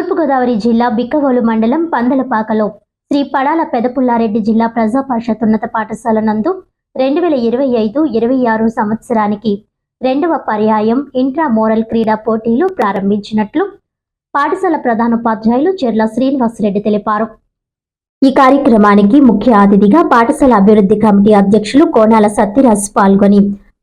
తూర్పుగోదావరి జిల్లా బిక్కవోలు మండలం పందలపాకలో శ్రీ పడాల పెదపుల్లారెడ్డి జిల్లా ప్రజా పరిషత్ ఉన్నత పాఠశాల నందు 2025-26 సంవత్సరానికి రెండవ పర్యాయం ఇంట్రా మోరల్ క్రీడా పోటీలు ప్రారంభించినట్లు పాఠశాల ప్రధానోపాధ్యాయులు చెర్ల శ్రీనివాసరెడ్డి తెలిపారు. ఈ కార్యక్రమానికి ముఖ్య అతిథిగా పాఠశాల అభివృద్ధి కమిటీ అధ్యక్షులు కోనాల సత్యరాజ్ పాల్గొని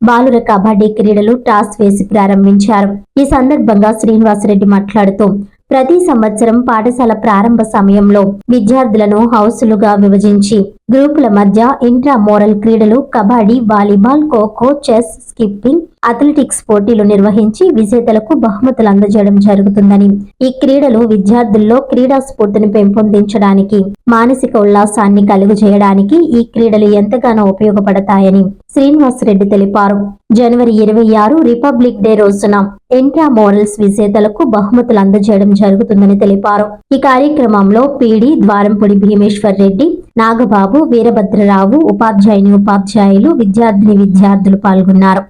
బాలుర కబడ్డీ క్రీడలు టాస్ వేసి ప్రారంభించారు. ఈ సందర్భంగా శ్రీనివాసరెడ్డి మాట్లాడుతూ ప్రతి సంవత్సరం పాఠశాల ప్రారంభ సమయంలో విద్యార్థులను హౌసులుగా విభజించి గ్రూపుల మధ్య ఇంట్రా మోరల్ క్రీడలు kabaddi, volleyball, kho kho, chess, skipping, athletics పోటీలు నిర్వహించి విజేతలకు బహుమతులు అందజేయడం జరుగుతుందని, ఈ క్రీడలు విద్యార్థుల్లో క్రీడా స్ఫూర్తిని పెంపొందించడానికి, మానసిక ఉల్లాసాన్ని కలుగజేయడానికి ఈ క్రీడలు ఎంతగానో ఉపయోగపడతాయని శ్రీనివాసరెడ్డి తెలిపారు. జనవరి 26 రిపబ్లిక్ డే రోజున ఇంట్రా మోరల్స్ విజేతలకు బహుమతులు అందజేయడం జరుగుతుందని తెలిపారు. ఈ కార్యక్రమంలో పీడి ద్వారంపూడి భీమేశ్వర్ రెడ్డి, నాగబాబు, వీరభద్రరావు, ఉపాధ్యాయులు, విద్యార్థులు పాల్గొన్నారు.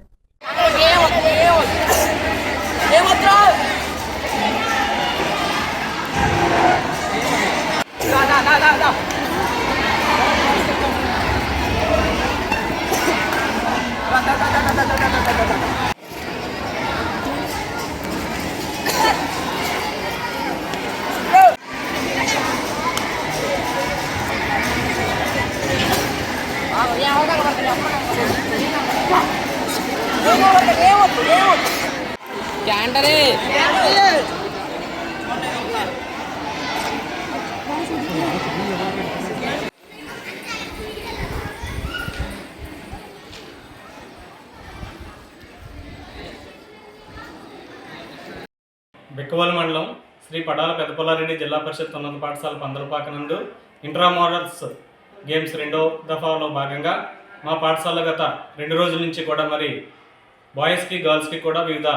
బిక్కవోలు మండలం శ్రీ పడాల పెదపుల్లారెడ్డి జిల్లా పరిషత్ ఉన్నత పాఠశాల పందలపాక నందు ఇంట్రా మోరల్స్ గేమ్స్ రెండో దఫాలో భాగంగా మా పాఠశాల గత 2 రోజుల నుంచి కూడా మరి బాయ్స్కి గర్ల్స్కి కూడా వివిధ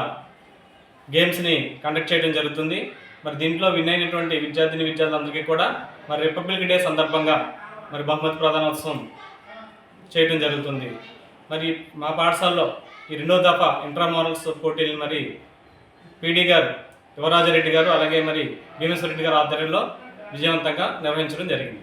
గేమ్స్ని కండక్ట్ చేయడం జరుగుతుంది. మరి దీంట్లో విన్ అయినటువంటి విద్యార్థులందరికీ కూడా మరి రిపబ్లిక్ డే సందర్భంగా మరి బహుమతి ప్రదానోత్సవం చేయడం జరుగుతుంది. మరి మా పాఠశాలలో ఈ రెండో దఫా ఇంట్రా మోరల్స్ పోటీలు మరి పీడీ గారు యువరాజరెడ్డి గారు అలాగే మరి భీమేశ్వర రెడ్డి గారు ఆధ్వర్యంలో విజయవంతంగా నిర్వహించడం జరిగింది.